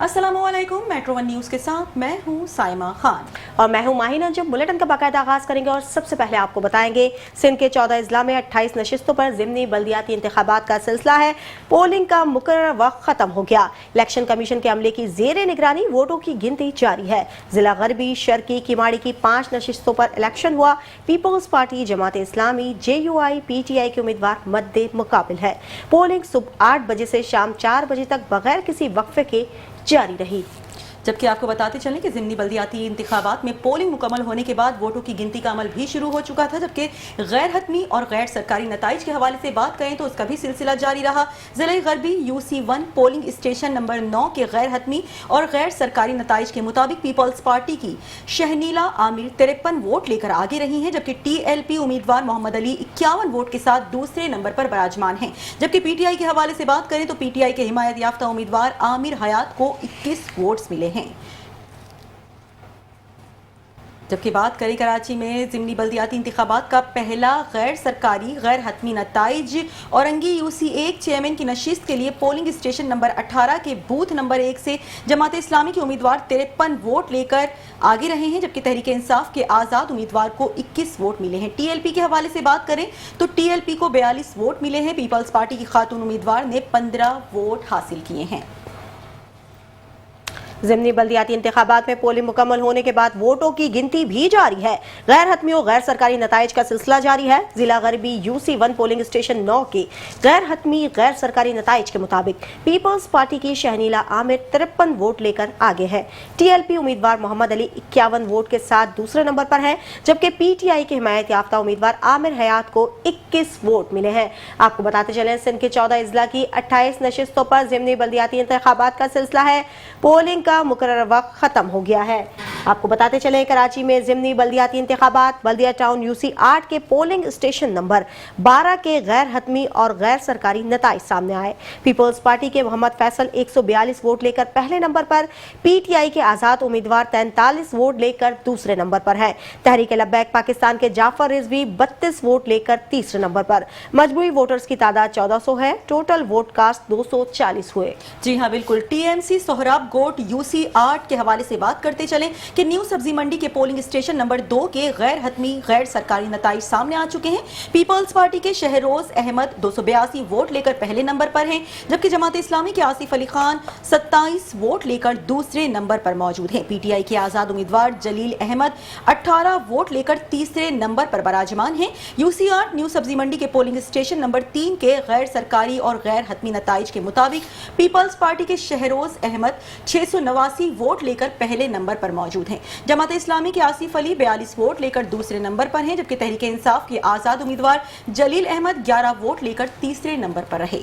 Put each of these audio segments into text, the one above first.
अस्सलामुअलैकुम। Metro one news के साथ मैं हूं साइमा खान और मैं हूं माहिना। जब बुलेटिन का बाकायदा आगाज करेंगे और सबसे पहले आपको बताएंगे सिंध के 14 अजला में 28 नशिस्तों पर ज़िमनी बल्दियाती इंतखाबात का सिलसिला है। पोलिंग का मुकर्रर वक्त खत्म हो गया। इलेक्शन कमीशन के अमले की जेर निगरानी वोटों की गिनती जारी है। जिला गरबी, शर्की, किमाड़ी की 5 नशिस्तों पर इलेक्शन हुआ। Peoples party, Jamaat Islami, JUI, PTI के उम्मीदवार मद्दे मुकाबिल है। पोलिंग सुबह 8 बजे से शाम 4 बजे तक बगैर किसी वक्फे के जारी रही। जबकि आपको बताते चलें कि ज़िमनी बल्दियाती इंतखाबात में पोलिंग मुकम्मल होने के बाद वोटों की गिनती का अमल भी शुरू हो चुका था। जबकि गैर हतमी और गैर सरकारी नताइज के हवाले से बात करें तो उसका भी सिलसिला जारी रहा। ज़िले garbi UC1 polling station number 9 के गैर हतमी और गैर सरकारी नताइज के मुताबिक पीपल्स पार्टी की शहनीला आमिर 53 वोट लेकर आगे रही हैं, जबकि TLP उम्मीदवार मोहम्मद अली 51 वोट के साथ दूसरे नंबर पर बराजमान हैं। जबकि PTI के हवाले से बात करें तो PTI के हिमायत याफ्ता उम्मीदवार आमिर हयात को 21 वोट्स मिले हैं। जबकि बात करें कराची में ज़िमनी बल्दियाती इंतखाबात का पहला गैर सरकारी गैर हतमी नताइज औरंगी UC1 चेयरमैन की नशिस्त के लिए पोलिंग स्टेशन नंबर 18 के बूथ नंबर 1 से जमात इस्लामी के उम्मीदवार 53 वोट लेकर आगे रहे हैं, जबकि तहरीक इंसाफ के आज़ाद उम्मीदवार को 21 वोट मिले हैं। TLP के हवाले से बात करें तो TLP को 42 वोट मिले हैं। पीपल्स पार्टी की खातून उम्मीदवार ने 15 वोट हासिल किए हैं। ज़िमनी बल्दियाती इंतखाबात में पोलिंग मुकम्मल होने के बाद वोटों की गिनती भी जारी है। गैर हतमी और गैर सरकारी नताइज का सिलसिला जारी है। जिला गरबी UC1 पोलिंग स्टेशन 9 के गैर हतमी गैर सरकारी नताइज के मुताबिक पीपल्स पार्टी की शहनीला आमिर 53 वोट लेकर आगे है। TLP उम्मीदवार मोहम्मद अली 51 वोट के साथ दूसरे नंबर पर है, जबकि PTI के हिमायत याफ्ता उम्मीदवार आमिर हयात को 21 वोट मिले हैं। आपको बताते चले सिंध के 14 अजला की 28 नशिस्तों पर ज़िमनी बल्दियाती इंतखाबात का सिलसिला है। पोलिंग का मुकर्रर वक्त खत्म हो गया है। आपको बताते चले कराची में ज़िमनी बल्दियाती इंतखाबात बल्दिया टाउन UC8 के पोलिंग स्टेशन नंबर 12 के गैर हतमी और गैर सरकारी नताइज सामने आए। पीपल्स पार्टी के मोहम्मद फैसल 142 वोट लेकर पहले नंबर पर, PTI के आज़ाद उम्मीदवार 43 वोट लेकर दूसरे नंबर पर है। तहरीक लब्बैक पाकिस्तान के जाफर रिजवी 32 वोट लेकर तीसरे नंबर पर। मजबूरी वोटर्स की तादाद 1400 है। टोटल वोट कास्ट 240 हुए। जी हाँ, बिल्कुल। TMC सोहराब गोट UC8 के हवाले से बात करते चले कि न्यू सब्जी मंडी के पोलिंग स्टेशन नंबर 2 के गैर हतमी गैर सरकारी नताइज सामने आ चुके हैं। पीपल्स पार्टी के शहरोज अहमद 282 वोट लेकर पहले नंबर पर हैं, जबकि जमात इस्लामी के आसिफ अली खान 27 वोट लेकर दूसरे नंबर पर मौजूद हैं। PTI के आजाद उम्मीदवार जलील अहमद 18 वोट लेकर तीसरे नंबर पर बराजमान हैं। UC8 न्यू सब्जी मंडी के पोलिंग स्टेशन नंबर 3 के गैर सरकारी और गैर हतमी नताइज के मुताबिक पीपल्स पार्टी के शहरोज अहमद 689 वोट लेकर पहले नंबर पर मौजूद हैं। जमात इस्लामी के आसिफ अली 42 वोट लेकर दूसरे नंबर पर हैं, जबकि तहरीक इंसाफ के आजाद उम्मीदवार जलील अहमद 11 वोट लेकर तीसरे नंबर पर रहे।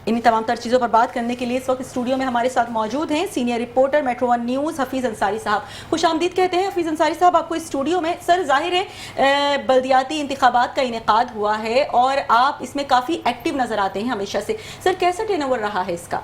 इन्हीं तमाम तर चीज़ों पर बात करने के लिए इस वक्त स्टूडियो में हमारे साथ मौजूद हैं senior reporter metro one news Hafeez Ansari साहब। खुशामदीद कहते हैं हफीज़ अंसारी साहब आपको इस स्टूडियो में। सर, जाहिर है बल्दियाती इंतखाबात का इनेकाद हुआ है और आप इसमें काफ़ी एक्टिव नज़र आते हैं हमेशा से। सर, कैसा टर्नओवर रहा है इसका?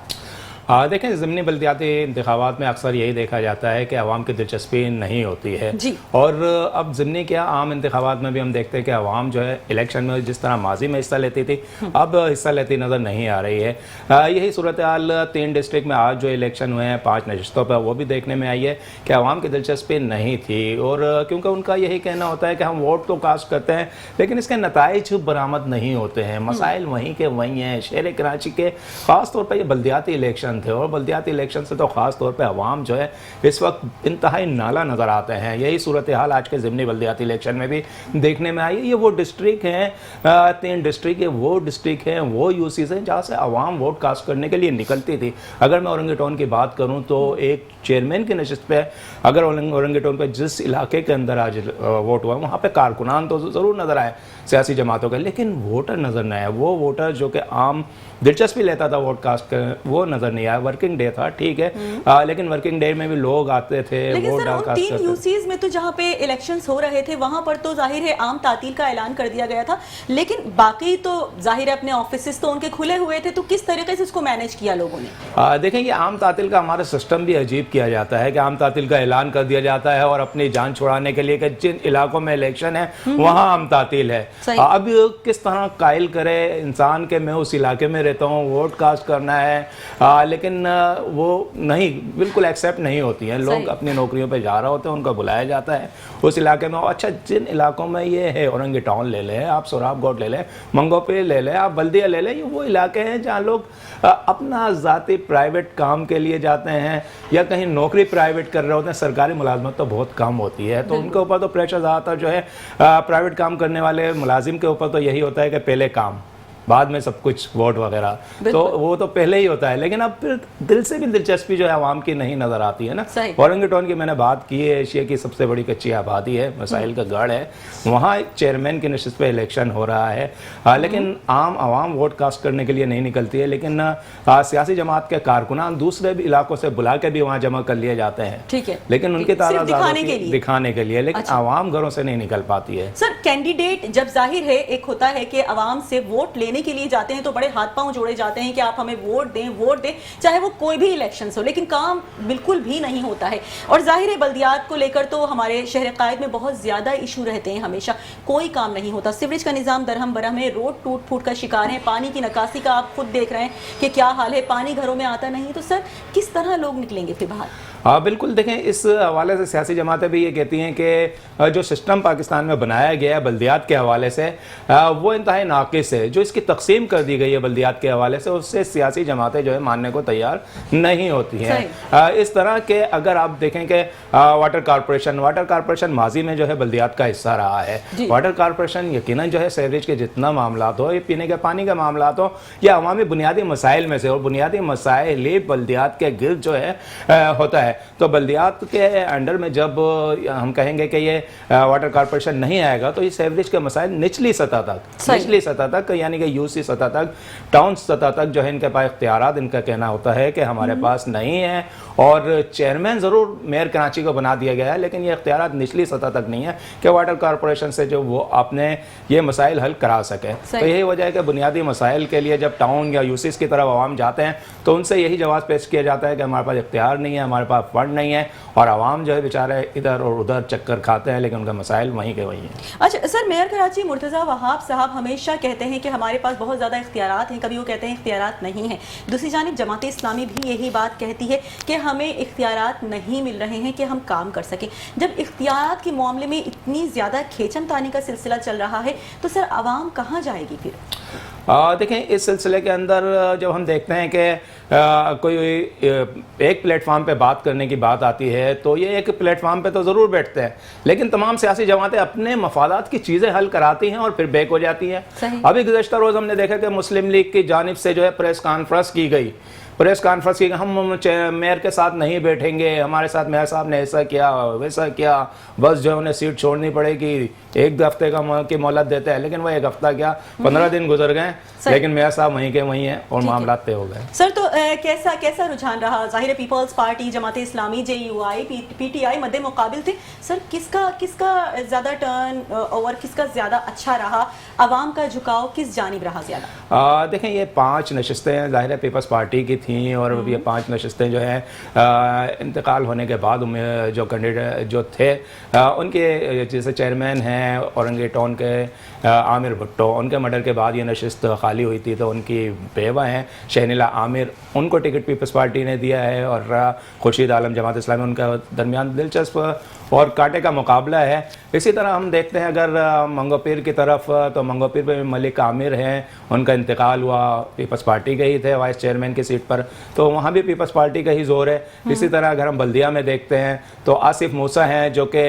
देखें, ज़िमनी बल्दियाती इंतखाबात में अक्सर यही देखा जाता है कि अवाम की दिलचस्पी नहीं होती है जी। और अब ज़िमनी क्या आम इंतखाबात में भी हम देखते हैं कि अवाम जो है इलेक्शन में जिस तरह माजी में हिस्सा लेती थी अब हिस्सा लेती नज़र नहीं आ रही है। यही सूरत हाल 3 डिस्ट्रिक्ट में आज जो इलेक्शन हुए हैं 5 नशिस्तों पर, वो भी देखने में आई है कि अवाम की दिलचस्पी नहीं थी। और क्योंकि उनका यही कहना होता है कि हम वोट तो कास्ट करते हैं लेकिन इसके नताइज बरामद नहीं होते हैं। मसाइल वहीं के वहीं हैं। शहर कराची के ख़ास तौर पर ये बल्दियाती इलेक्शन थे और बल्दियाती इलेक्शन से तो ख़ास तौर पे अवाम जो है इस वक्त इंतहाई नाला नज़र आते हैं। यही सूरत हाल आज के ज़िमनी बल्दियाती इलेक्शन में भी देखने में आई है। ये वो डिस्ट्रिक्ट हैं, 3 डिस्ट्रिक्ट, वो डिस्ट्रिक्ट हैं, वो UCs हैं जहाँ से अवाम वोट कास्ट करने के लिए निकलती थी। अगर मैं औरंगी टाउन की बात करूँ तो एक चेयरमैन की नशिस्त पे अगर औरंगी टाउन पे जिस इलाके के अंदर आज वोट हुआ वहाँ पे कारकुनान तो ज़रूर नज़र आए सियासी जमातों के, लेकिन वोटर नज़र नहीं आया। वो वोटर जो कि आम दिलचस्पी लेता था वोट कास्ट कर, वो नज़र नहीं आया। वर्किंग डे था, ठीक है, लेकिन वर्किंग डे में भी लोग आते थे वोट कास्ट करते। 3 UCs में तो जहाँ पे इलेक्शंस हो रहे थे वहाँ पर तो जाहिर है आम तातील का ऐलान कर दिया गया था, लेकिन बाकी तो जाहिर है अपने ऑफिसेस तो उनके खुले हुए थे। तो किस तरीके से इसको मैनेज किया लोगों ने? देखें, ये आम तातील का हमारा सिस्टम भी अजीब किया जाता है कि आम तातील का ऐलान कर दिया जाता है और अपनी जान छुड़ाने के लिए कि जिन इलाकों में इलेक्शन है वहाँ आम तातील है। अब किस तरह कायल करे इंसान के मैं उस इलाके में रहता हूँ, वोट कास्ट करना है, लेकिन वो नहीं, बिल्कुल एक्सेप्ट नहीं होती हैं। लोग अपनी नौकरियों पे जा रहे होते हैं, उनको बुलाया जाता है उस इलाके में। अच्छा, जिन इलाकों में ये है, औरंगी टाउन ले लें आप, सोराबगोट ले लें, मंगोपीर ले लें आप, बल्दिया ले लें, ये वो इलाके हैं जहाँ लोग अपना ज़ाती प्राइवेट काम के लिए जाते हैं या कहीं नौकरी प्राइवेट कर रहे होते हैं। सरकारी मुलाजमत तो बहुत कम होती है, तो उनके ऊपर तो प्रेशर ज़्यादातर जो है प्राइवेट काम करने वाले मुलाजिम के ऊपर तो यही होता है कि पहले काम, बाद में सब कुछ, वोट वगैरह, तो वो तो पहले ही होता है। लेकिन अब फिर दिल से भी दिलचस्पी जो है आवाम की नहीं नज़र आती है ना। औरंगी टाउन की मैंने बात की है, एशिया की सबसे बड़ी कच्ची आबादी है, मसाइल का गढ़ है, वहाँ एक चेयरमैन की नशिस्त पे इलेक्शन हो रहा है, लेकिन आम आवाम वोट कास्ट करने के लिए नहीं निकलती है। लेकिन सियासी जमात के कारकुनान दूसरे भी इलाकों से बुला के भी वहाँ जमा कर लिए जाते हैं, ठीक है, लेकिन उनकी तादाद दिखाने के लिए, लेकिन आवाम घरों से नहीं निकल पाती है। सर, कैंडिडेट जब जाहिर है एक होता है कि आवाम से वोट लेने के लिए जाते हैं तो बड़े हाथ पांव जोड़े जाते हैं कि आप हमें वोट दें, चाहे वो कोई भी इलेक्शन हो, लेकिन काम बिल्कुल भी नहीं होता है। और जाहिर है बल्दियात को लेकर तो हमारे शहर कायद में बहुत ज्यादा इशू रहते हैं, हमेशा कोई काम नहीं होता। सीवरेज का निजाम दरहम बरहम है, रोड टूट फूट का शिकार है, पानी की निकासी का आप खुद देख रहे हैं कि क्या हाल है, पानी घरों में आता नहीं। तो सर, किस तरह लोग निकलेंगे फिर बाहर? हाँ बिल्कुल, देखें, इस हवाले से सियासी जमातें भी ये कहती हैं कि जो सिस्टम पाकिस्तान में बनाया गया है बल्दियात के हवाले से, वो इंतहाई नाकिस है। जो इसकी तकसीम कर दी गई है बल्दियात के हवाले से, उससे सियासी जमातें जो है मानने को तैयार नहीं होती हैं। इस तरह के अगर आप देखें कि वाटर कारपोरेशन माजी में जो है बल्दियात का हिस्सा रहा है। वाटर कारपोरेशन यकीनन जो है सीवरेज के जितना मामला हो, ये पीने के पानी का मामला हो, या अवामी बुनियादी मसाइल में से, और बुनियादी मसाइल ही बल्दियात के गिर्द जो है होता है। तो बल्दियात के अंडर में जब हम कहेंगे कि ये वाटर कारपोरेशन नहीं आएगा तो ये सीवरेज के मसाइल निचली सतह तक यानी कि यूसी सतह तक, टाउन सतह तक जो है इनके पास इख्तियारात, इनका कहना होता है कि हमारे पास नहीं है। और चेयरमैन ज़रूर मेयर कराची को बना दिया गया है, लेकिन ये इख्तियारात निचली सतह तक नहीं है कि वाटर कारपोरेशन से जो वो अपने ये मसाइल हल करा सके। तो यही वजह है कि बुनियादी मसाइल के लिए जब टाउन या यूसीस की तरफ आवाम जाते हैं तो उनसे यही जवाब पेश किया जाता है कि हमारे पास इख्तियार नहीं है, हमारे पास फंड नहीं है, और आवाम जो है बेचारे इधर और उधर चक्कर खाते हैं, लेकिन उनका मसाइल वहीं के वहीं हैं। अच्छा सर, मेयर कराची मुर्तज़ा वहाब साहब हमेशा कहते हैं कि हमारे पास बहुत ज़्यादा इख्तियारात हैं, कभी वो कहते हैं इख्तियारात नहीं है। दूसरी जानिब जमात इस्लामी भी यही बात कहती है कि हमें इख्तियारात नहीं मिल रहे हैं कि हम काम कर सकें। जब इख्तियारात के मामले में इतनी ज़्यादा खेचम तानी का सिलसिला चल रहा है तो सर आवाम कहाँ जाएगी फिर? देखें, इस सिलसिले के अंदर जब हम देखते हैं कि कोई एक प्लेटफार्म पे बात करने की बात आती है तो ये एक प्लेटफार्म पे तो ज़रूर बैठते हैं, लेकिन तमाम सियासी जमातें अपने मफादात की चीज़ें हल कराती हैं और फिर बैक हो जाती हैं। अभी गुज़श्ता रोज़ हमने देखा कि मुस्लिम लीग की जानिब से जो है प्रेस कॉन्फ्रेंस की गई, हम मेयर के साथ नहीं बैठेंगे, हमारे साथ मेयर साहब ने ऐसा किया वैसा किया, बस जो उन्हें सीट छोड़नी पड़ेगी, एक हफ्ते की मोहलत देते हैं। लेकिन वो एक हफ्ता क्या 15 दिन गुजर गए, लेकिन मेयर साहब वहीं के वहीं हैं और मामला तय हो गए। सर, तो कैसा रुझान रहा? जाहिर peoples party, Jamaat Islami, JUI, PTI मद्दे मुकाबिल थे। सर, किसका ज़्यादा टर्न ओवर, किसका ज़्यादा अच्छा रहा? आवाम का झुकाव किस जानिब रहा ज़्यादा? देखें, ये 5 नशिस्तें जाहिर पीपल्स पार्टी की थी, और ये 5 नशिस्तें जो हैं इंतकाल होने के बाद जो कैंडिडेट जो थे उनके, जैसे चेयरमैन हैं औरंगी टाउन के आमिर भुट्टो, उनके मर्डर के बाद ये नशिस्त खाली हुई थी, तो उनकी बेवा हैं शहनीला आमिर, उनको टिकट पीपल्स पार्टी ने दिया है, और खुर्शीद आलम जमात इस्लामी, उनका दरमियान दिलचस्प और कांटे का मुकाबला है। इसी तरह हम देखते हैं अगर मंगोपीर की तरफ, तो मंगोपीर में मलिक आमिर हैं, उनका इंतकाल हुआ पीपल्स पार्टी के ही थे वाइस चेयरमैन की सीट पर, तो वहाँ भी पीपल्स पार्टी का ही जोर है। इसी तरह अगर हम बल्दिया में देखते हैं तो आसिफ मूसा हैं जो कि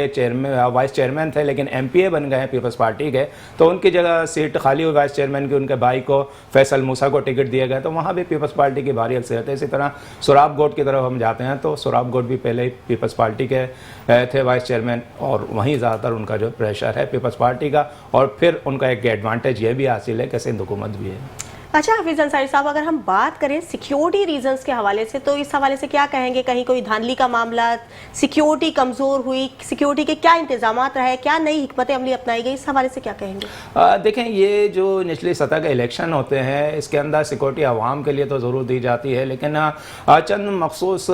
वाइस चेयरमैन थे लेकिन MPA बन गए हैं पीपल्स पार्टी के, तो उनकी जगह सीट खाली हुई वाइस चेयरमैन की, उनके भाई को फैसल मूसा को टिकट दिया गया, तो वहाँ भी पीपल्स पार्टी की भारी अक्सरियत है। इसी तरह सोराबगोट की तरफ हम जाते हैं तो सोराबगोट भी पहले ही पीपल्स पार्टी के थे वाइस चेयरमैन, और वहीं ज़्यादातर उनका जो प्रेशर है पीपल्स पार्टी का, और फिर उनका एक एडवांटेज ये भी हासिल है कि सिंध हुकूमत भी है। अच्छा हफीज अंसारी साहब, अगर हम बात करें सिक्योरिटी रीजंस के हवाले से, तो इस हवाले से क्या कहेंगे? कहीं कोई धांधली का मामला, सिक्योरिटी कमज़ोर हुई, सिक्योरिटी के क्या इंतजाम रहे, क्या नई हिकमत अमली अपनाई गई, इस हवाले से क्या कहेंगे? देखें, ये जो निचली सतह के इलेक्शन होते हैं इसके अंदर सिक्योरिटी आवाम के लिए तो ज़रूर दी जाती है, लेकिन चंद मखसूस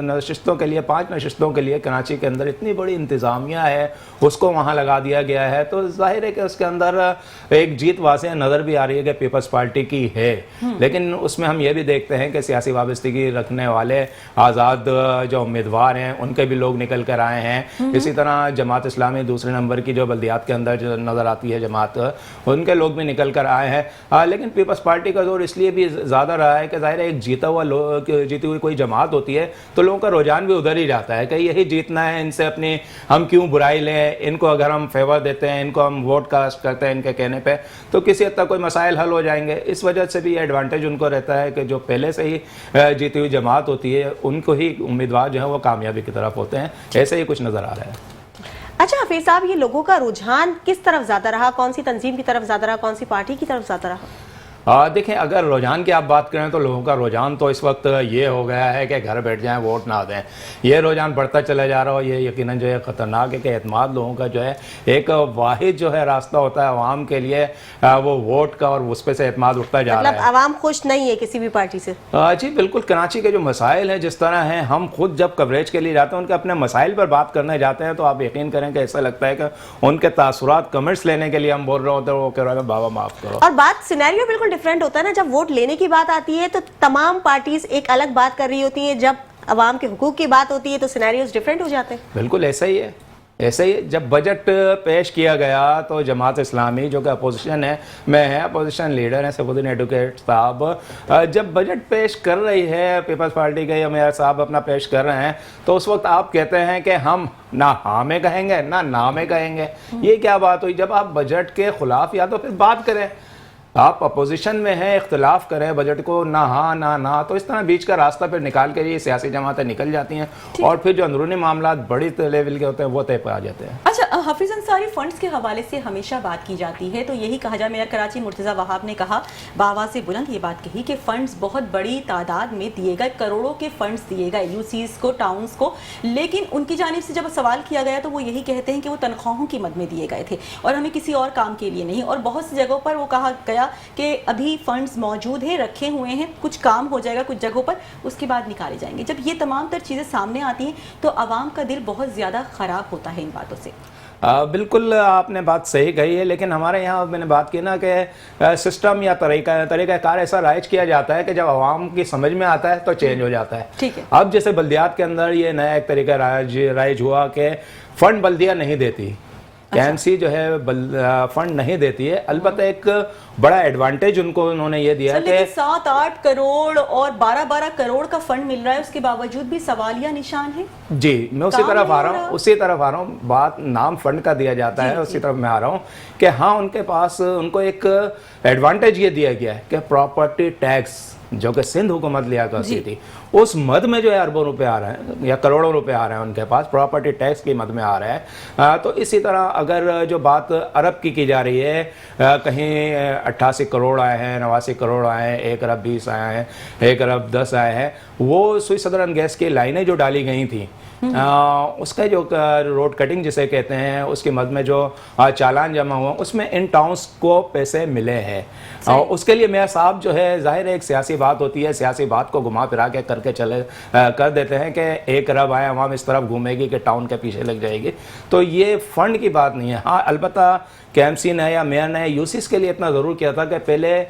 नशिस्तों के लिए, 5 नशिस्तों के लिए कराची के अंदर इतनी बड़ी इंतज़ामिया है, उसको वहाँ लगा दिया गया है, तो जाहिर है कि उसके अंदर एक जीत वाज़ेह नज़र भी आ रही है कि पीपल्स पार्टी की की है, लेकिन उसमें हम ये भी देखते हैं कि सियासी वाबस्तगी रखने वाले आज़ाद जो उम्मीदवार हैं उनके भी लोग निकल कर आए हैं। इसी तरह जमात इस्लामी दूसरे नंबर की जो बल्दियात के अंदर जो नज़र आती है जमात, उनके लोग भी निकल कर आए हैं। लेकिन पीपल्स पार्टी का जोर इसलिए भी ज़्यादा रहा है कि ज़ाहिर है एक जीती हुई कोई जमात होती है तो लोगों का रुझान भी उधर ही जाता है कि यही जीतना है, इनसे अपनी हम क्यों बुराई लें, इनको अगर हम फेवर देते हैं, इनको हम वोट कास्ट करते हैं इनके कहने पे तो किसी हद तक कोई मसाइल हल हो जाएंगे। इस वजह से भी ये एडवांटेज उनको रहता है कि जो पहले से ही जीती हुई जमात होती है उनको ही उम्मीदवार जो है वो कामयाबी की तरफ होते हैं। ऐसे ही कुछ नज़र आ रहा है। अच्छा हफीज साहब, ये लोगों का रुझान किस तरफ ज्यादा रहा? कौन सी तंजीम की तरफ ज्यादा रहा, कौन सी पार्टी की तरफ ज्यादा रहा? देखें, अगर रुझान की आप बात करें तो लोगों का रुझान तो इस वक्त ये हो गया है कि घर बैठ जाएं, वोट ना दें। ये रुझान बढ़ता चला जा रहा है। ये यकीनन जो है ख़तरनाक है कि एतमाद लोगों का जो है एक वाहिद जो है रास्ता होता है आवाम के लिए वो वोट का, और उस पर से एतमाद उठता जा रहा है। मतलब आवाम खुश नहीं है किसी भी पार्टी से? जी बिल्कुल। कराची के जो मसाइल हैं जिस तरह हैं, हम खुद जब कवरेज के लिए जाते हैं उनके अपने मसाइल पर बात करने जाते हैं तो आप यकीन करें कि ऐसा लगता है कि उनके तासुरात कमेंट्स लेने के लिए हम बोल रहे होते हैं, वो कह रहे हैं बाबा माफ़ करो। और बात सिनेरियो बिल्कुल डिफरेंट होता है ना, जब वोट लेने की बात आती है तो तमाम पार्टीज एक अलग बात कर रही होती हैं, जब अवाम के हुकूक की बात होती है तो सिनेरियोज डिफरेंट हो जाते हैं। बिल्कुल ऐसा ही है। ऐसे ही जब बजट पेश किया गया तो जमात इस्लामी जो कि अपोजिशन है अपोजिशन लीडर हैं सैफुद्दीन एडवोकेट साहब, जब बजट पेश कर रही है पीपल्स पार्टी के या मेयर साहब अपना पेश कर रहे हैं तो उस वक्त आप कहते हैं कि हम ना हाँ में कहेंगे ना में कहेंगे। ये क्या बात हुई? जब आप बजट के खिलाफ या तो फिर बात करें, आप अपोजिशन में हैं, इख्तिलाफ करें बजट को, ना हाँ ना, तो इस तरह बीच का रास्ता फिर निकाल के ये सियासी जमातें निकल जाती हैं और फिर जो अंदरूनी मामला बड़ी लेवल के होते हैं वो तय पर आ जाते हैं। अच्छा हफीज अंसारी, फंड्स के हवाले से हमेशा बात की जाती है तो यही कहा जा, मेयर कराची मुर्तज़ा वहाब ने कहा, बाबा से बुलंद ये बात कही कि फंड्स बहुत बड़ी तादाद में दिए गए, करोड़ों के फंड्स दिए गए यूसीज को, टाउन्स को, लेकिन उनकी जानिब से जब सवाल किया गया तो वो यही कहते हैं कि वो तनख्वाहों की मद में दिए गए थे और हमें किसी और काम के लिए नहीं। और बहुत सी जगहों पर वो कहा गया कि अभी फंड्स मौजूद हैं, रखे हुए हैं, कुछ काम हो जाएगा कुछ जगहों पर, उसके बाद निकाले जाएंगे। जब ये तमाम तर चीज़ें सामने आती हैं तो आवाम का दिल बहुत ज़्यादा ख़राब होता है इन बातों से। बिल्कुल आपने बात सही कही है, लेकिन हमारे यहाँ मैंने बात की ना कि सिस्टम या तरीक़ाकार ऐसा राइज किया जाता है कि जब आवाम की समझ में आता है तो चेंज हो जाता है। ठीक है। अब जैसे बल्दियात के अंदर ये नया एक तरीका राइज हुआ कि फ़ंड बल्दिया नहीं देती, KMC जो है फंड नहीं देती है। अलबत्ता एक बड़ा एडवांटेज उन्होंने ये दिया कि 7-8 करोड़ और 12-12 करोड़ का फंड मिल रहा है, उसके बावजूद भी सवालिया निशान है। जी मैं उसी तरफ आ रहा हूँ। बात नाम फंड का दिया जाता है, उसी तरफ मैं आ रहा हूँ कि हाँ उनके पास उनको एक एडवांटेज ये दिया गया है कि प्रॉपर्टी टैक्स जो कि सिंध हुकूमत लिया करती थी उस मद में जो है अरबों रुपए आ रहे हैं या करोड़ों रुपए आ रहे हैं उनके पास, प्रॉपर्टी टैक्स की मद में आ रहा है। तो इसी तरह अगर जो बात अरब की जा रही है, कहीं 88 करोड़ आए हैं, 89 करोड़ आए हैं, 1 अरब 20 आए हैं, 1 अरब 10 आए हैं, वो सुई सदरन गैस की लाइनें जो डाली गई थी उसका जो रोड कटिंग जिसे कहते हैं उसकी मद में जो चालान जमा हुआ उसमें इन टाउन्स को पैसे मिले हैं। उसके लिए मेयर साहब जो है जाहिर है एक सियासी बात होती है, सियासी बात को घुमा फिरा के करके कर देते हैं कि 1 अरब आए अवाम इस तरफ घूमेगी कि टाउन के पीछे लग जाएगी। तो ये फंड की बात नहीं है। हाँ अलबत्ता KMC ने या मेयर ने यूसीस के लिए इतना ज़रूर किया था कि पहले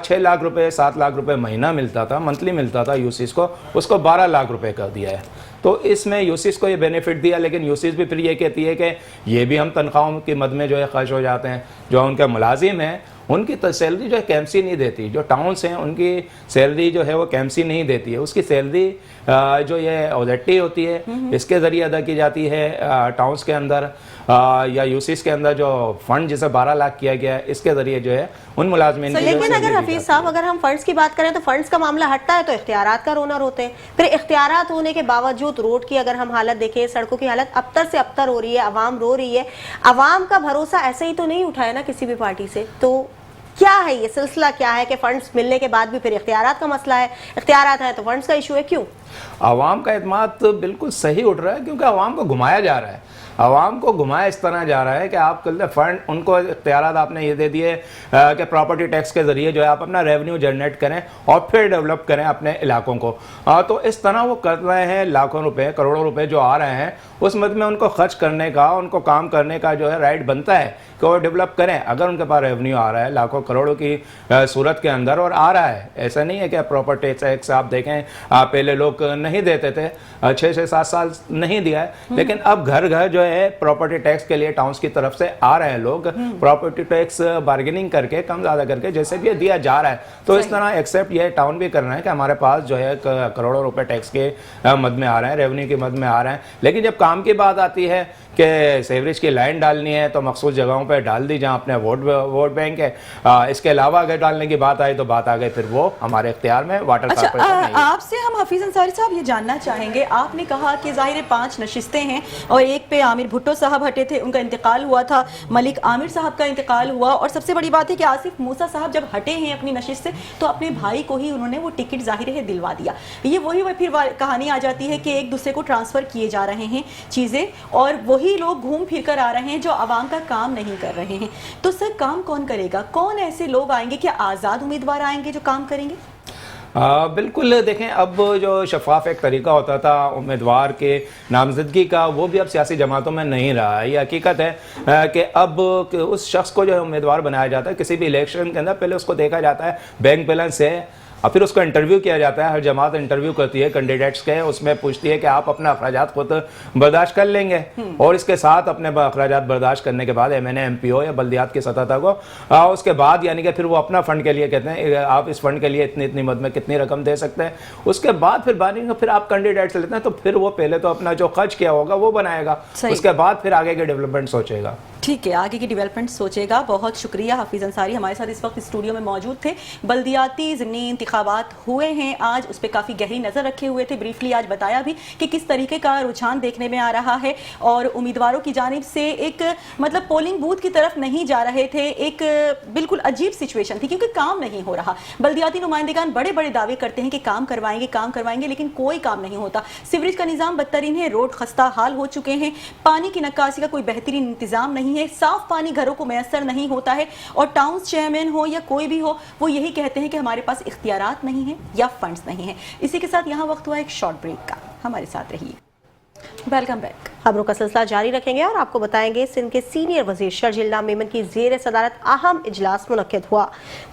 6 लाख रुपए 7 लाख रुपए महीना मिलता था, मंथली मिलता था यूसीस को, उसको 12 लाख रुपए कर दिया है। तो इसमें यूसीस को ये बेनिफिट दिया, लेकिन यूसीस भी फिर ये कहती है कि ये भी हम तनख्वाहों की मद में जो है खर्च हो जाते हैं। जो उनके मुलाजिम हैं उनकी तो सैलरी जो है KMC नहीं देती, जो टाउन्स हैं उनकी सैलरी जो है वो KMC नहीं देती है। उसकी सैलरी जो ये ऑथोरिटी होती है इसके ज़रिए अदा की जाती है टाउन्स के अंदर, या यूसीस के अंदर जो फंड जिसे 12 लाख किया गया है इसके ज़रिए जो है उन मुलाजमीन की। लेकिन अगर हफीज साहब अगर हम फंड्स की बात करें तो फंड्स का मामला हटता है तो इख्तियारात का रोना रोते हैं। फिर इख्तियारात होने के बावजूद रोड की अगर हम हालत देखें, सड़कों की हालत अबतर से अबतर हो रही है, आवाम रो रही है। आवाम का भरोसा ऐसे ही तो नहीं उठाया ना किसी भी पार्टी से। तो क्या है ये सिलसिला, क्या है कि फंड्स मिलने के बाद भी फिर इख्तियारात का मसला है, इख्तियारात है तो फंड्स का इशू है, क्यों? आवाम का एतमाद बिल्कुल सही उठ रहा है क्योंकि आवाम को घुमाया जा रहा है। आवाम को घुमाया इस तरह जा रहा है कि आप कल फंड उनको इख्तियारात आपने ये दे दिए कि प्रॉपर्टी टैक्स के ज़रिए जो है आप अपना रेवेन्यू जनरेट करें और फिर डेवलप करें अपने इलाकों को। तो इस तरह वो कर रहे हैं, लाखों रुपए करोड़ों रुपए जो आ रहे हैं उस मद में उनको खर्च करने का, उनको काम करने का जो है राइट बनता है कि वो डेवलप करें। अगर उनके पास रेवेन्यू आ रहा है, लाखों करोड़ों की सूरत के अंदर और आ रहा है। ऐसा नहीं है कि प्रॉपर्टी टैक्स आप देखें पहले लोग नहीं देते थे, 6 से 7 साल नहीं दिया है, लेकिन अब घर घर जो है प्रॉपर्टी टैक्स के लिए टाउन्स की तरफ से आ रहे हैं लोग, प्रॉपर्टी टैक्स बार्गेनिंग करके कम ज़्यादा करके जैसे भी दिया जा रहा है। तो इस तरह एक्सेप्ट ये टाउन भी करना है कि हमारे पास जो है करोड़ों रुपए टैक्स के मद में आ रहे हैं, रेवेन्यू के मद में आ रहे हैं। लेकिन जब काम की बात आती है कि सीवरेज की लाइन डालनी है तो मखसूस जगहों पे डाल दी जहाँ अपने वोट बैंक है। इसके अलावा अगर डालने की बात आई तो बात आ गई फिर वो हमारे इख्तियार में वाटर कॉर्पोरेशन नहीं है। आपसे हम हफीज अंसारी साहब ये जानना चाहेंगे, आपने कहा कि जाहिर 5 नशिस्तें हैं और एक पे आमिर भुट्टो साहब हटे थे, उनका इंतकाल हुआ था, मलिक आमिर साहब का इंतकाल हुआ, और सबसे बड़ी बात है कि आसिफ मूसा साहब जब हटे हैं अपनी नशिस्त से तो अपने भाई को ही उन्होंने वो टिकट जाहिर है दिलवा दिया। ये वही फिर कहानी आ जाती है कि एक दूसरे को ट्रांसफर किए जा रहे हैं चीजें और वही लोग घूम फिर कर आ रहे हैं जो आवाम का काम नहीं कर रहे हैं। तो सर काम कौन करेगा? कौन ऐसे लोग आएंगे? क्या आज़ाद उम्मीदवार आएंगे जो काम करेंगे? बिल्कुल देखें, अब जो शफाफ एक तरीका होता था उम्मीदवार के नामजदगी का वो भी अब सियासी जमातों में नहीं रहा है। ये हकीकत है कि अब उस शख्स को जो है उम्मीदवार बनाया जाता है किसी भी इलेक्शन के अंदर, पहले उसको देखा जाता है बैंक बैलेंस है और फिर उसको इंटरव्यू किया जाता है। हर जमात इंटरव्यू करती है कैंडिडेट्स के, उसमें पूछती है कि आप अपना अखराजात खुद बर्दाश्त कर लेंगे, और इसके साथ अपने अखराजात बर्दाश्त करने के बाद MNA MPO या बल्दियात की सतह तक उसके बाद यानी कि फिर वो अपना फंड के लिए कहते हैं आप इस फंड के लिए इतनी मद में कितनी रकम दे सकते हैं। उसके बाद फिर फिर आप कैंडिडेट्स लेते हैं तो फिर वो पहले तो अपना जो खर्च किया होगा वो बनाएगा, उसके बाद फिर आगे के डेवलपमेंट सोचेगा। ठीक है, आगे की डेवलपमेंट सोचेगा। बहुत शुक्रिया हफीज अंसारी हमारे साथ इस वक्त स्टूडियो में मौजूद थे। बल्दियाती ज़िमनी इंतखाबात हुए हैं आज, उस पर काफ़ी गहरी नज़र रखे हुए थे। ब्रीफली आज बताया भी कि किस तरीके का रुझान देखने में आ रहा है और उम्मीदवारों की जानिब से एक मतलब पोलिंग बूथ की तरफ नहीं जा रहे थे। एक बिल्कुल अजीब सिचुएशन थी क्योंकि काम नहीं हो रहा। बल्दियाती नुमाइंदगान बड़े बड़े दावे करते हैं कि काम करवाएंगे, लेकिन कोई काम नहीं होता। सीवरेज का निज़ाम बदतरीन है, रोड खस्ता हाल हो चुके हैं, पानी की नक्कासी का कोई बेहतरीन इंतजाम नहीं है, साफ पानी घरों को मैसर नहीं होता है, और टाउन चेयरमैन हो या कोई भी हो वो यही कहते हैं कि हमारे पास इख्तियारात नहीं है या फंड्स नहीं है। इसी के साथ यहाँ वक्त हुआ एक शॉर्ट ब्रेक का, हमारे साथ रहिए। Welcome back. खबरों का सिलसिला जारी रखेंगे और आपको बताएंगे सिंध के सीनियर वजीर शर्जील मेमन की ज़ेर सदारत अहम इजलास मुनक्किद हुआ।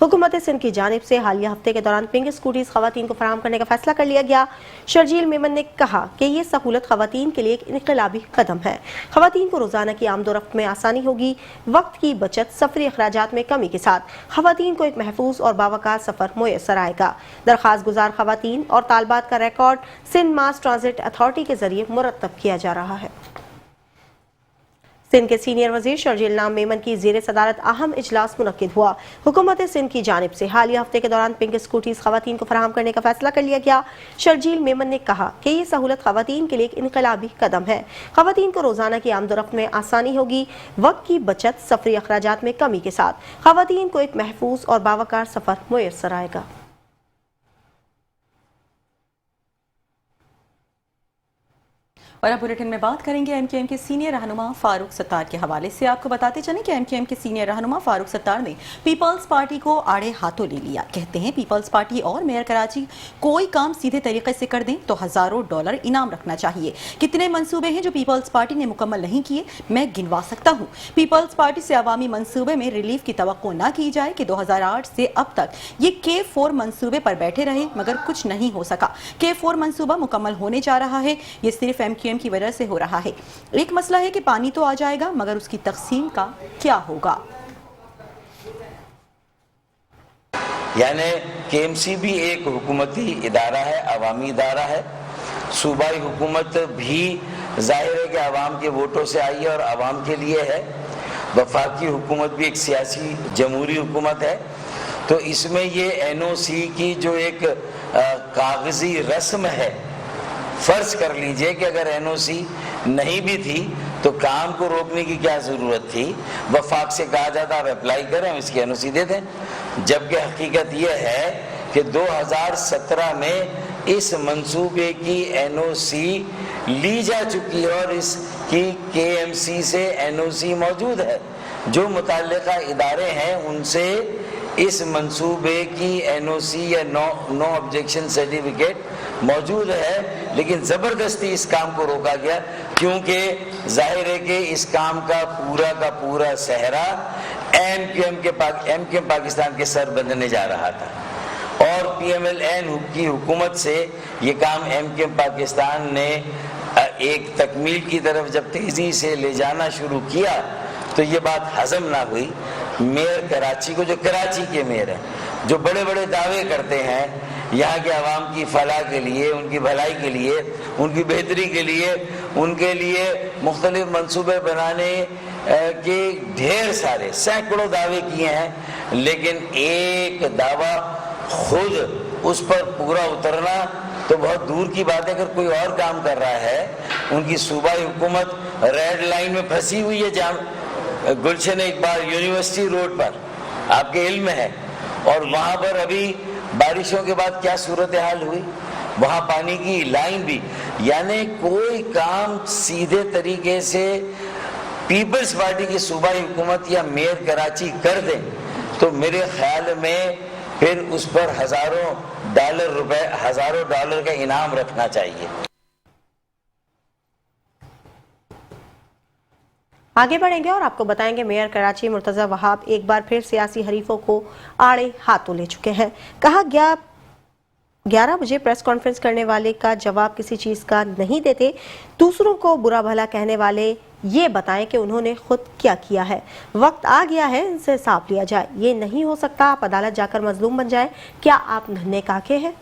हुकूमत सिंध की जानिब से हालिया हफ्ते के दौरान पिंक स्कूटीज खवातीन को फराहम करने का फैसला कर लिया गया। शर्जील मेमन ने कहा कि ये सहूलत खवातीन के लिए एक इनकलाबी कदम है। खवातीन को रोजाना की आमदोरफ्त में आसानी होगी, वक्त की बचत, सफरी अखराजात में कमी के साथ खवातीन को एक महफूज और बावकार सफर मुयसर आएगा। दरख्वास्त गुजार खवातीन और तालबात का record Sindh mass transit authority के जरिए मुरतब किया जा रहा है। सिंध के सीनियर वजीर शर्जील मेमन की ज़ेर सदारत अहम इजलास मुनक्किद हुआ। हुकूमत सिंध की जानिब से हालिया हफ्ते के दौरान पिंक स्कूटीज खवातीन को फराहम करने का फैसला कर लिया गया। शर्जील मेमन ने कहा कि ये सहूलत खवातीन के लिए एक इनकलाबी कदम है। खवातीन को रोजाना की आमदोरफ्त में आसानी होगी, वक्त की बचत, सफरी अखराजात में कमी के साथ खवातीन को एक महफूज और बावकार सफर मुयसर आएगा। और अब बुलेटिन में बात करेंगे MQM के सीनियर रहनुमा फारूक सत्तार के हवाले से। आपको बताते चलें कि MQM के सीनियर रहनुमा फारूक सत्तार ने पीपल्स पार्टी को आड़े हाथों ले लिया। कहते हैं पीपल्स पार्टी और मेयर कराची कोई काम सीधे तरीके से कर दें तो हजारों डॉलर इनाम रखना चाहिए। कितने मंसूबे हैं जो पीपल्स पार्टी ने मुकम्मल नहीं किए, मैं गिनवा सकता हूँ। पीपल्स पार्टी से अवामी मंसूबे में रिलीफ की तवक्को न की जाए कि 2008 से अब तक ये K4 मंसूबे पर बैठे रहे मगर कुछ नहीं हो सका। K4 मंसूबा मुकम्मल होने जा रहा है, ये सिर्फ MQM की वजह से हो रहा है। एक मसला है कि पानी तो आ जाएगा मगर उसकी तकसीम का क्या होगा। यानी KMC भी एक हुकूमती इदारा है, अवामी इदारा है। सूबाई हुकूमत भी जाहिर है कि अवाम के वोटों से आई है और अवाम के लिए है। वफाकी हुकूमत भी एक सियासी जमहूरी हुकूमत है। तो इसमें ये NOC की जो एक कागजी रस्म है, फर्ज कर लीजिए कि अगर NOC नहीं भी थी तो काम को रोकने की क्या ज़रूरत थी। वफाक से कहा जाता आप अप्लाई करें, हम इसकी NOC दे दें। जबकि हकीकत यह है कि 2017 में इस मंसूबे की NOC ली जा चुकी है और इसकी KMC से NOC मौजूद है। जो मुतल्लिका इदारे हैं उनसे इस मंसूबे की NOC या नो ऑब्जेक्शन सर्टिफिकेट मौजूद है, लेकिन ज़बरदस्ती इस काम को रोका गया क्योंकि जाहिर है कि इस काम का पूरा सहरा एमक्यूएम पाकिस्तान के सर बंधने जा रहा था और पीएमएल-एन की हुकूमत से ये काम एमक्यूएम पाकिस्तान ने एक तकमील की तरफ जब तेजी से ले जाना शुरू किया तो ये बात हजम ना हुई। मेयर कराची को, जो कराची के मेयर हैं, जो बड़े बड़े दावे करते हैं यहाँ के आवाम की फलाह के लिए, उनकी भलाई के लिए, उनकी बेहतरी के लिए, उनके लिए मुख्तलिफ मंसूबे बनाने के ढेर सारे सैकड़ों दावे किए हैं, लेकिन एक दावा खुद उस पर पूरा उतरना तो बहुत दूर की बात है। अगर कोई और काम कर रहा है, उनकी सूबाई हुकूमत रेड लाइन में फंसी हुई है, जहाँ गुलशन इकबाल यूनिवर्सिटी रोड पर आपके इल्म है, और वहाँ पर अभी बारिशों के बाद क्या सूरत हाल हुई, वहाँ पानी की लाइन भी, यानी कोई काम सीधे तरीके से पीपल्स पार्टी की सूबाई हुकूमत या मेयर कराची कर दें तो मेरे ख्याल में फिर उस पर हजारों डॉलर का इनाम रखना चाहिए। आगे बढ़ेंगे और आपको बताएंगे मेयर कराची मुर्तजा वहाब एक बार फिर सियासी हरीफों को आड़े हाथों ले चुके हैं। कहा 11 बजे प्रेस कॉन्फ्रेंस करने वाले का जवाब किसी चीज का नहीं देते, दूसरों को बुरा भला कहने वाले ये बताएं कि उन्होंने खुद क्या किया है। वक्त आ गया है इनसे हिसाब लिया जाए। ये नहीं हो सकता आप अदालत जाकर मजलूम बन जाए। क्या आप नन्हे काके हैं?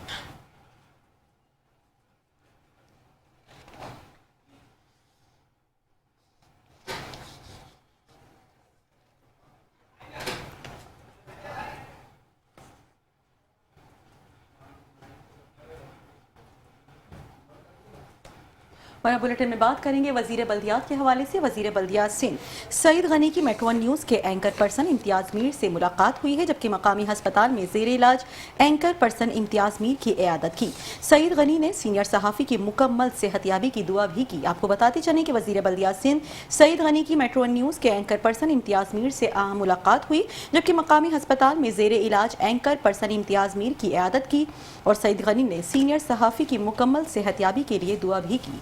और बुलेटिन में बात करेंगे वजीर बल्दियात के हवाले से। वजीर बल्दियात सिंध सईद गनी की मेट्रो वन न्यूज़ के एंकर पर्सन इम्तियाज मीर से मुलाकात हुई है, जबकि मकामी अस्पताल में जेर इलाज एंकर पर्सन इम्तियाज मीर की इयादत की। सईद गनी ने सीनियर सहाफ़ी की मुकम्मल सेहतयाबी की दुआ भी की। आपको बताते चलें कि वजीर बल्दियात सिंध सईद गनी की मेट्रो वन न्यूज़ के एंकर पर्सन इम्तियाज मीर से मुलाकात हुई, जबकि मकामी अस्पताल में जेर इलाज एंकर पर्सन इम्तियाज मीर की इयादत की और सईद गनी ने सीनियर सहाफ़ी की मुकम्मल सेहतयाबी के लिए दुआ भी की।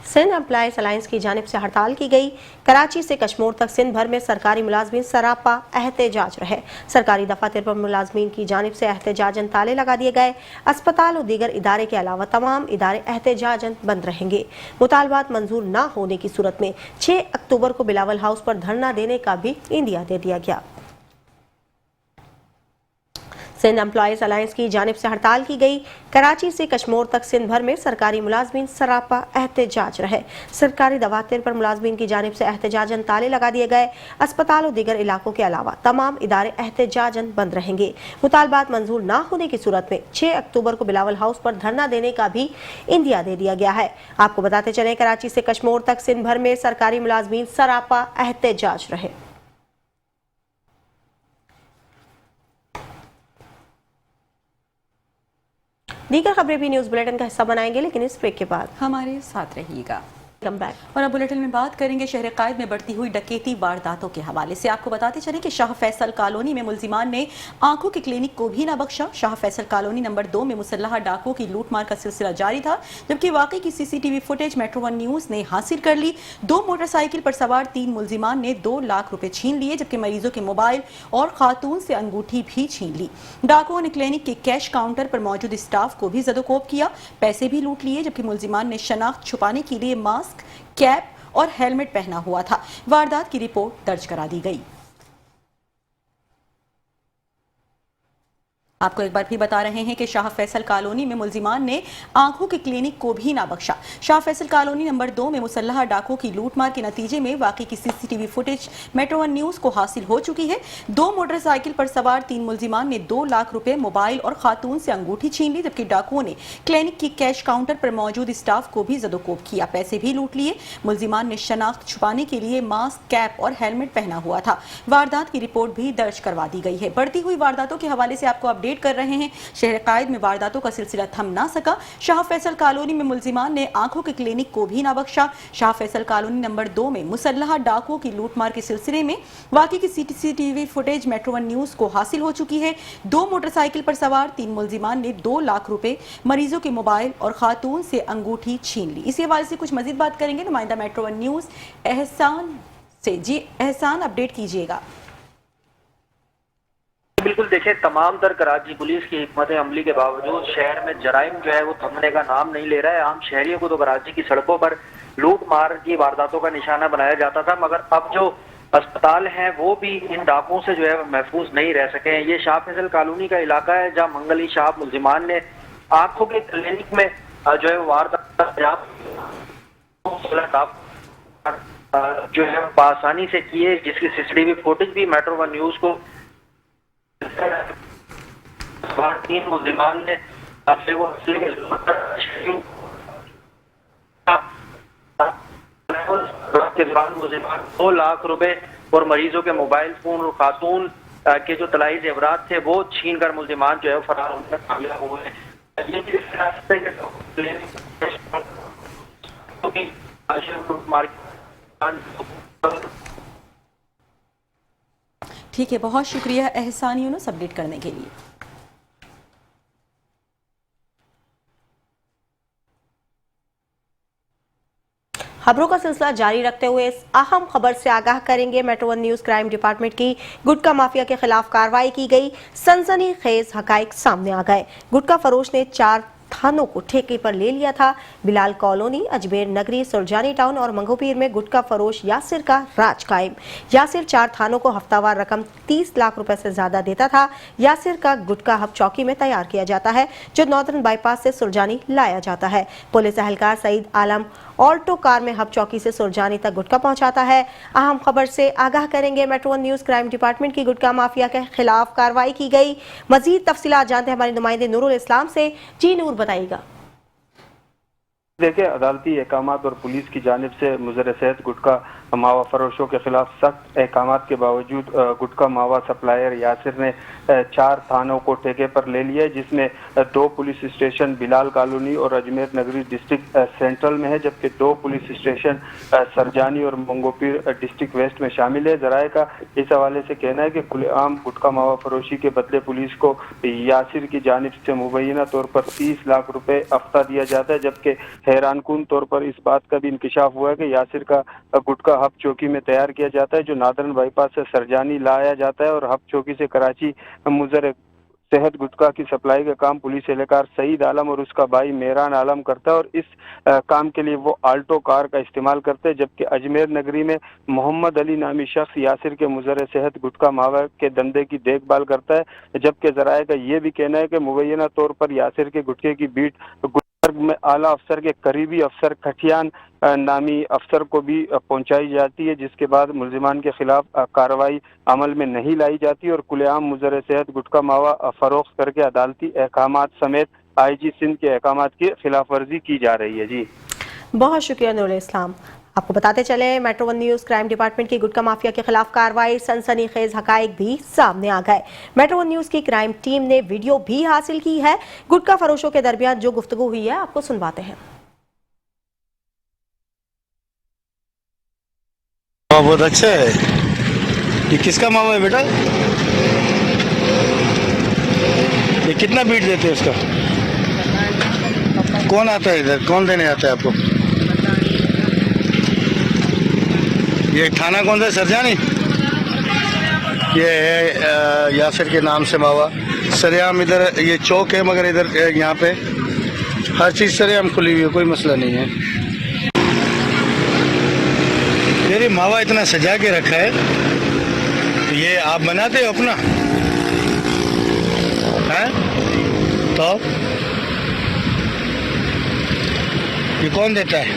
सिंध एम्प्लॉयज अलायंस की जानिब से हड़ताल की गई। कराची से कश्मीर तक सिंध भर में सरकारी मुलाजमीन सरापा एहतजाज रहे। सरकारी दफातर पर मुलाजमीन की जानिब से एहतजाजन ताले लगा दिए गए। अस्पताल और दीगर इदारे के अलावा तमाम इदारे एहतजाजन बंद रहेंगे। मुतालबात मंजूर न होने की सूरत में 6 अक्टूबर को बिलावल हाउस पर धरना देने का भी इंदिया दे दिया गया। सिंध एम्प्लॉयज अलायंस की जानिब से हड़ताल की गई। कराची से कश्मीर तक सिंध भर में सरकारी मुलाजमीन सरापा एहतजाज रहे। सरकारी दवातर पर मुलाजमीन की जानिब से एहतजाजन ताले लगा दिए गए। अस्पताल और दीगर इलाकों के अलावा तमाम इदारे एहतजाजन बंद रहेंगे। मुतालबात मंजूर न होने की सूरत में 6 अक्टूबर को बिलावल हाउस पर धरना देने का भी इंदिया दे दिया गया है। आपको बताते चले कराची से कश्मीर तक सिंध भर में सरकारी मुलाजमीन सरापा एहतजाज रहे। दीगर खबरें भी न्यूज बुलेटिन का हिस्सा बनाएंगे, लेकिन इस ब्रेक के बाद हमारे साथ रहिएगा। बैक। और अब बुलेटिन में बात करेंगे शहर कायद में बढ़ती हुई डकैती वारदातों के हवाले से। आपको बताते चलें कि शाह फैसल कॉलोनी में मुल्जिमान ने आंखों के क्लिनिक को भी ना बख्शा। शाह फैसल कॉलोनी नंबर 2 में मुसल्लह डाकुओं की लूटमार का सिलसिला जारी था, जबकि वाकई की CCTV footage metro one news ने हासिल कर ली। 2 मोटरसाइकिल पर सवार 3 मुल्जिमान ने 2 लाख रुपए छीन लिए, जबकि मरीजों के मोबाइल और खातून से अंगूठी भी छीन ली। डाकुओं ने क्लिनिक के कैश काउंटर पर मौजूद स्टाफ को भी जदोकोब किया, पैसे भी लूट लिए, जबकि मुल्जिमान ने शनाख्त छुपाने के लिए मास्क, कैप और हेलमेट पहना हुआ था। वारदात की रिपोर्ट दर्ज करा दी गई। आपको एक बार फिर बता रहे हैं कि शाह फैसल कॉलोनी में मुल्जिमान ने आंखों के क्लिनिक को भी ना बख्शा। शाह फैसल कॉलोनी नंबर 2 में मुसल्लह डाकुओं की लूटमार के नतीजे में वाकई की CCTV footage metro one news को हासिल हो चुकी है। 2 मोटरसाइकिल पर सवार 3 मुल्जिमान ने 2 लाख रुपए, मोबाइल और खातून से अंगूठी छीन ली, जबकि डाकुओं ने क्लिनिक की कैश काउंटर पर मौजूद स्टाफ को भी जदोकोब किया, पैसे भी लूट लिए। मुल्जिमान ने शनाख्त छुपाने के लिए मास्क, कैप और हेलमेट पहना हुआ था। वारदात की रिपोर्ट भी दर्ज करवा दी गई है। बढ़ती हुई वारदातों के हवाले से आपको अपडेट अपडेट कर रहे हैं। शहर कायद में वारदातों का सिलसिला थम ना सका। शाह फैसल कॉलोनी में मुलजिमान ने आंखों के क्लिनिक को भी ना बख्शा। शाह फैसल कॉलोनी नंबर 2 में मुसल्लह डाकुओं की लूटमार के सिलसिले में वाकई की सीसीटीवी फुटेज मेट्रो 1 न्यूज को हासिल हो चुकी है। 2 मोटरसाइकिल पर सवार 3 मुलजिमान ने 2 लाख रुपए, मरीजों के मोबाइल और खातून से अंगूठी छीन ली। इसी हवाले से कुछ मजीद बात करेंगे नुमाइंदा मेट्रो 1 न्यूज एहसान से। जी एहसान, अपडेट कीजिएगा। बिल्कुल, देखिए तमाम तर कराची पुलिस की हिकमत अमली के बावजूद शहर में जराइम जो है वो थमने का नाम नहीं ले रहा है। आम शहरियों को तो कराची की सड़कों पर लूट मार की वारदातों का निशाना बनाया जाता था, मगर अब जो अस्पताल हैं वो भी इन डाकुओं से जो है महफूज नहीं रह सके हैं। ये शाह फैसल कॉलोनी का इलाका है जहाँ मंगली शाह मुलजिमान ने आंखों के क्लिनिक में जो है वारदात जो है आसानी से किए, जिसकी सीसीटीवी फुटेज भी मेट्रो 1 न्यूज को 3 मुलजिमान ने अपने वो 2 लाख रुपए और मरीजों के मोबाइल फोन और खातून के जो तलाई जेवरात थे वो छीन कर मुलजिमान जो है फरार होने में कामयाब हुए हैं। ठीक है, बहुत शुक्रिया एहसान यूनुस अपडेट करने के लिए। खबरों का सिलसिला जारी रखते हुए इस अहम खबर से आगाह करेंगे। मेट्रो 1 न्यूज क्राइम डिपार्टमेंट की गुटखा माफिया के खिलाफ कार्रवाई की गई। सनसनीखेज हकाइक सामने आ गए। गुटखा फरोश ने 4 थानों को ठेके पर ले लिया था। बिलाल कॉलोनी, अजमेर नगरी, सुरजानी टाउन और मंगोपीर में गुटखा फरोश यासिर का राज कायम। यासिर 4 थानों को हफ्तावार रकम 30 लाख रुपए से ज्यादा देता था। यासिर का गुटखा हब चौकी में तैयार किया जाता है जो नॉर्दर्न बाईपास से सुरजानी लाया जाता है। पुलिस एहलकार सईद आलम ऑल्टो कार में हब चौकी से सुरजानी तक गुटखा पहुंचाता है। अहम खबर से आगाह करेंगे। मेट्रो 1 न्यूज क्राइम डिपार्टमेंट की गुटखा माफिया के खिलाफ कार्रवाई की गई। मजीद तफसीलात जानते हैं हमारे नुमाइंदे नूरुल इस्लाम से। जी नूर, बताइएगा। देखिए, अदालती अहकामात और पुलिस की जानिब से मुज़र सेहत गुटखा मावा फरोशों के खिलाफ सख्त अहकामात के बावजूद गुटखा मावा सप्लायर यासिर ने 4 थानों को ठेके पर ले लिया, जिसमें 2 पुलिस स्टेशन बिलाल कॉलोनी और अजमेर नगरी डिस्ट्रिक्ट सेंट्रल में है, जबकि 2 पुलिस स्टेशन सरजानी और मंगोपीर डिस्ट्रिक्ट वेस्ट में शामिल है। जराये का इस हवाले से कहना है कि खुलेआम गुटखा मावा फरोशी के बदले पुलिस को यासिर की जानिब से मुबैना तौर पर 30 लाख रुपए हफ्ता दिया जाता है, जबकि हैरानकुन तौर पर इस बात का भी इंकशाफ हुआ है कि यासिर का गुटखा हब चौकी में तैयार किया जाता है जो नादरन बाईपास से सरजानी लाया जाता है, और हब चौकी से कराची मुज़र सेहत गुटखा की सप्लाई का काम पुलिस एहलकार सईद आलम और उसका भाई मेहरान आलम करता है, और इस काम के लिए वो आल्टो कार का इस्तेमाल करते हैं। जबकि अजमेर नगरी में मोहम्मद अली नामी शख्स यासिर के मुज़र सेहत गुटखा मावा के धंधे की देखभाल करता है, जबकि जराये का ये भी कहना है कि मुबैना तौर पर यासिर के गुटखे की बीट में आला अफसर के करीबी अफसर खटियान नामी अफसर को भी पहुंचाई जाती है, जिसके बाद मुलजिमान के खिलाफ कार्रवाई अमल में नहीं लाई जाती और खुलेआम मुज़र सेहत गुटखा मावा फरोख्त करके अदालती अहकामात समेत IG सिंध के अहकामात की खिलाफ वर्जी की जा रही है। जी बहुत शुक्रिया नूरुल इस्लाम। आपको बताते चले, मेट्रो 1 न्यूज क्राइम डिपार्टमेंट की गुटखा माफिया के खिलाफ कार्रवाई, सनसनीखेज हकाइक भी सामने आ गए। मेट्रो 1 न्यूज की क्राइम टीम ने वीडियो भी हासिल की है। गुटखा फरोशों के दरमियान जो गुफ्तगू हुई है आपको सुनवाते हैं। बहुत अच्छा है। ये किसका मावा है बेटा? ये कितना बीट देते हैं उसका? कौन आता है इधर? कौन देने आता है आपको? ये थाना कौन सा? सरजानी। ये है यासिर के नाम से मावा सरेआम। इधर ये चौक है, मगर इधर यहाँ पे हर चीज़ सरेआम खुली हुई है, कोई मसला नहीं है। ये मावा इतना सजा के रखा है, तो ये आप बनाते हो अपना है? तो ये कौन देता है?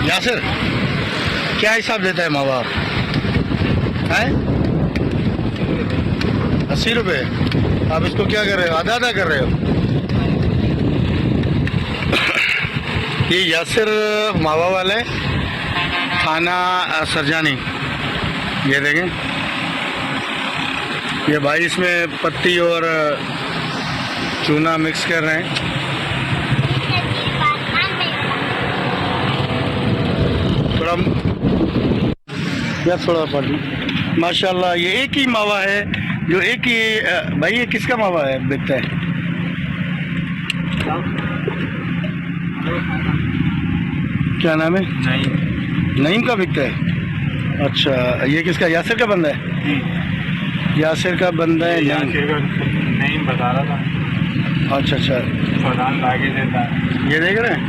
यासिर। क्या हिसाब देता है मावा है? 80 रुपये। आप इसको क्या कर रहे हो? आधा आधा कर रहे हो? ये यासिर मावा वाले थाना सरजानी, ये देखें, ये भाई इसमें पत्ती और चूना मिक्स कर रहे हैं। थोड़ा पढ़ माशाल्लाह। ये एक ही मावा है जो एक ही भाई, ये किसका मावा है बिकता है? क्या नाम है? नईम का बिकता है। अच्छा, ये किसका? यासिर का बंदा है? यासिर का बंदा है। नईम बता रहा था। अच्छा, आगे देता है। ये देख रहे हैं,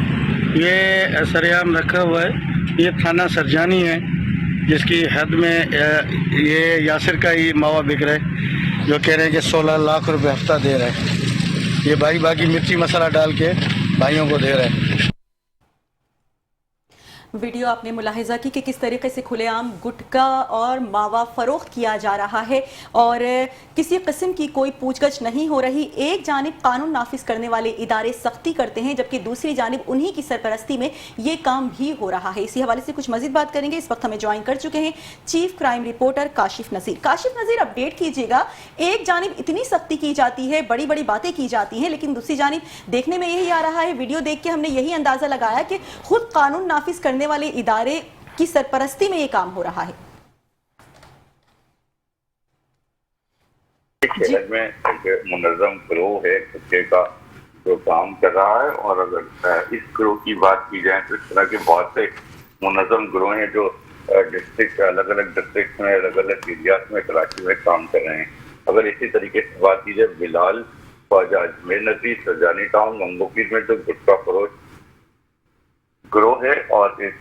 ये सरेआम रखा हुआ है। ये थाना सरजानी है जिसकी हद में ये यासिर का ही मावा बिक रहा है, जो कह रहे हैं कि 16 लाख रुपए हफ्ता दे रहा है। ये भाई बाकी मिर्ची मसाला डाल के भाइयों को दे रहा है। वीडियो आपने मुलाहिजा की कि किस तरीके से खुलेआम गुटखा और मावा फरोख्त किया जा रहा है और किसी किस्म की कोई पूछगछ नहीं हो रही। एक जानिब कानून नाफिज करने वाले इदारे सख्ती करते हैं, जबकि दूसरी जानिब उन्हीं की सरपरस्ती में ये काम भी हो रहा है। इसी हवाले से कुछ मजीद बात करेंगे। इस वक्त हमें ज्वाइन कर चुके हैं चीफ क्राइम रिपोर्टर काशिफ नज़ीर। काशिफ नज़ीर, अपडेट कीजिएगा। एक जानिब इतनी सख्ती की जाती है, बड़ी बड़ी बातें की जाती हैं, लेकिन दूसरी जानिब देखने में यही आ रहा है, वीडियो देख के हमने यही अंदाजा लगाया कि खुद कानून नाफिज करने वाले इदारे की सरपरस्ती में ये काम हो रहा है। शहर में एक मुनज़्ज़म गिरोह है गुटखे का जो काम कर रहा है, और अगर इस गिरोह की बात की जाए तो इस तरह के बहुत से मुनज़्ज़म गिरोह हैं जो डिस्ट्रिक्ट, अलग अलग डिस्ट्रिक्ट में, अलग अलग एरियाज में, कराची में काम कर रहे हैं। अगर इसी तरीके से बात की जाए, बिलाल ख्वाजा अजमेर नगरी, सरजानी टाउन, मंगोपीर में जो गुटखा फरोश गिरोह है, और इस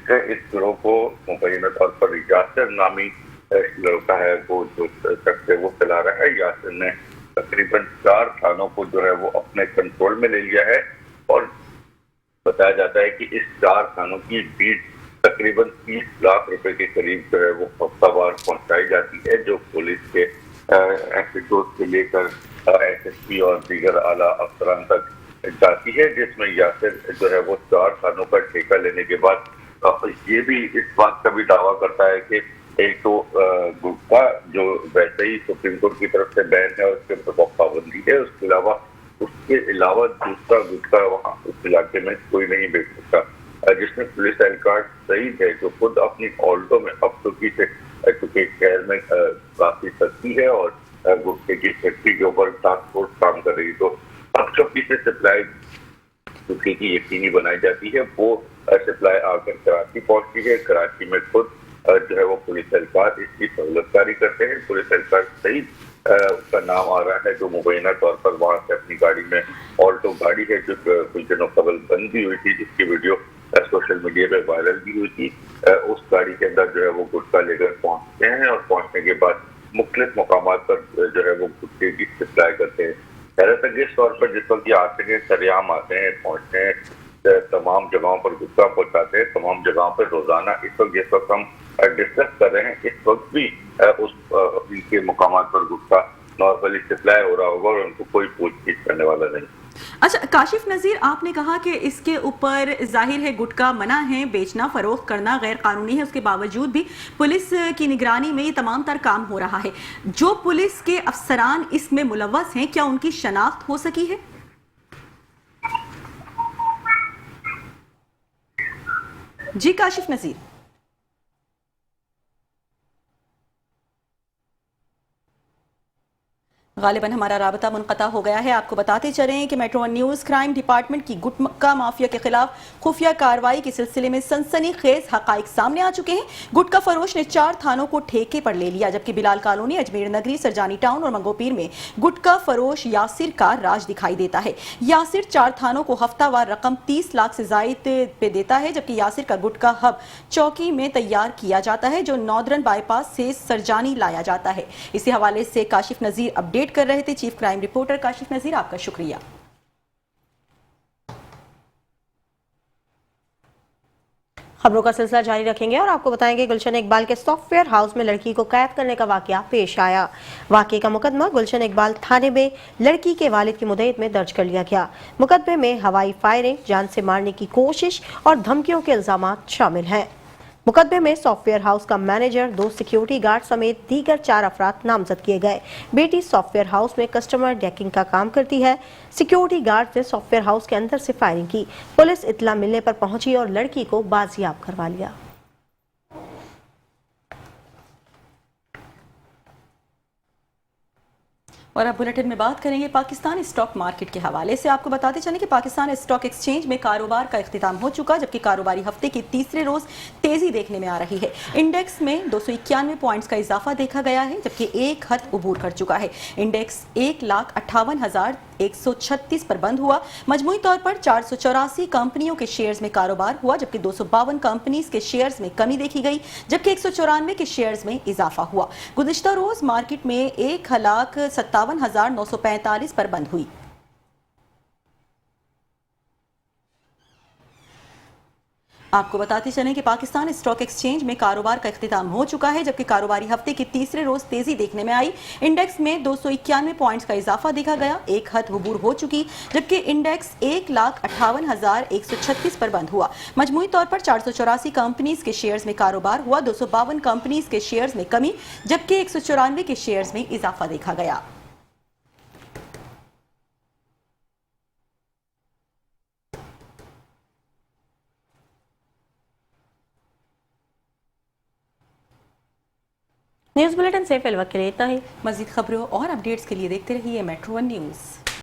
गिरोह को मुबैना तौर पर यासिर नामी लड़का है वो जो शख्स है वो चला रहा है। यासिर ने तकरीबन 4 थानों को जो है वो अपने कंट्रोल में ले लिया है, और बताया जाता है कि इस 4 थानों की बीट तकरीबन 30 लाख रुपए के करीब जो है वो हफ्तावार पहुंचाई जाती है, जो पुलिस के एसपीओ से लेकर एसएसपी और दीगर आला अफसरान तक जाती है, जिसमें यासिर जो है वो 4 थानों का ठेका लेने के बाद ये भी इस बात का भी दावा करता है कि एक तो गुटखा जो वैसे ही सुप्रीम कोर्ट की तरफ से बैन है और उसके ऊपर पाबंदी है, उसके अलावा दूसरा गुटखा वहाँ उस इलाके में कोई नहीं बेच सकता, जिसमें पुलिस एहलकार सईद है जो खुद अपनी ऑल्टो में अब चूंकि शहर में काफी सख्ती है और गुटखे की फैक्ट्री के ऊपर टास्क फोर्स काम कर रही, तो अब चौकी से सप्लाई गुटखे की यकीनी बनाई जाती है। वो सप्लाई आकर कराची पहुंचती है। कराची में खुद जो है वो पुलिस एहलकार इसकी सहूलतकारी करते हैं। पुलिस एहलकार सईद उसका नाम आ रहा है, जो मुबैना तौर पर वहां से अपनी गाड़ी में, ऑल्टो गाड़ी है जो कुछ दिनों कबल बंद भी हुई थी, जिसकी वीडियो सोशल मीडिया पे वायरल भी हुई थी, उस गाड़ी के अंदर जो है वो गुटखा लेकर पहुंचते हैं और पहुंचने के बाद मुख्तलिफ मकामात पर जो है वो गुटखे की सप्लाई करते हैं। हैरत अंगेज तौर पर जिस वक्त ये आते हैं, सरेआम आते हैं, पहुंचते हैं, तमाम जगहों पर गुटखा पहुंचाते हैं, तमाम जगहों पर रोजाना इस वक्त जिस वक्त हम डिस्कस कर रहे हैं, इस वक्त भी उस इनके मुकामात पर गुटखा नॉर्मली सप्लाई हो रहा होगा और उनको कोई पूछताछ करने वाला नहीं। अच्छा काशिफ नज़ीर, आपने कहा कि इसके ऊपर जाहिर है गुटखा मना है, बेचना फरोख्त करना गैर कानूनी है, उसके बावजूद भी पुलिस की निगरानी में ये तमाम तर काम हो रहा है। जो पुलिस के अफसरान इसमें मुलव्वस हैं, क्या उनकी शनाख्त हो सकी है? जी काशिफ नज़ीर। गालिबन हमारा राबता मुनक़ता हो गया है। आपको बताते चलें कि metro one news crime department की गुटखा माफिया के खिलाफ खुफिया कार्रवाई के सिलसिले में सनसनीखेज हक़ाइक़ सामने आ चुके हैं। गुटखा फरोश ने 4 थानों को ठेके पर ले लिया, जबकि बिलाल कॉलोनी, अजमेर नगरी, सरजानी टाउन और मंगोपीर में गुटखा फरोश यासिर का राज दिखाई देता है। यासिर 4 थानों को हफ्तावार रकम 30 लाख से जायद पे देता है, जबकि यासिर का गुटखा हब चौकी में तैयार किया जाता है, जो नॉर्दर्न बाईपास से सरजानी लाया जाता है। इसी हवाले से काशिफ नज़ीर अपडेट कर रहे थे। चीफ क्राइम रिपोर्टर काशिफ नज़ीर, आपका शुक्रिया। खबरों का सिलसिला जारी रखेंगे और आपको बताएंगे गुलशन इकबाल के सॉफ्टवेयर हाउस में लड़की को कैद करने का वाकया पेश आया। वाकये का मुकदमा गुलशन इकबाल थाने में लड़की के वालिद की मुद्दत में दर्ज कर लिया गया। मुकदमे में हवाई फायरिंग, जान से मारने की कोशिश और धमकियों के इल्जामात शामिल हैं। मुकदमे में सॉफ्टवेयर हाउस का मैनेजर, 2 सिक्योरिटी गार्ड समेत दीगर 4 अफराद नामजद किए गए। बेटी सॉफ्टवेयर हाउस में कस्टमर डेकिंग का काम करती है। सिक्योरिटी गार्ड ने सॉफ्टवेयर हाउस के अंदर से फायरिंग की। पुलिस इत्तला मिलने पर पहुंची और लड़की को बाजियाब करवा लिया। और अब बुलेटिन में बात करेंगे पाकिस्तान स्टॉक मार्केट के हवाले से। आपको बताते चलें कि पाकिस्तान स्टॉक एक्सचेंज में कारोबार का इख्तिताम हो चुका, जबकि कारोबारी हफ्ते के तीसरे रोज तेजी देखने में आ रही है। इंडेक्स में 291 पॉइंट्स का इजाफा देखा गया है, जबकि एक हद अबूर कर चुका है। इंडेक्स 1,58,136 पर बंद हुआ। मजमूई तौर पर 484 कंपनियों के शेयर्स में कारोबार हुआ, जबकि 252 कंपनीज के शेयर्स में कमी देखी गई, जबकि 194 के शेयर्स में इजाफा हुआ। गुज़िश्ता रोज मार्केट में 1,57,945 पर बंद हुई। आपको बताते चलें कि पाकिस्तान स्टॉक एक्सचेंज में कारोबार का इख्तिताम हो चुका है, जबकि कारोबारी हफ्ते के तीसरे रोज तेजी देखने में आई। इंडेक्स में 291 पॉइंट्स का इजाफा देखा गया, एक हद अबूर हो चुकी, जबकि इंडेक्स 1,58,136 पर बंद हुआ। मजमूई तौर पर 484 कंपनीज के शेयर्स में कारोबार हुआ, 252 कंपनीज के शेयर्स में कमी, जबकि 194 के शेयर्स में इजाफा देखा गया। न्यूज़ बुलेटिन से फिलहाल के लिए इतना ही। मजीद खबरों और अपडेट्स के लिए देखते रहिए मेट्रो 1 न्यूज़।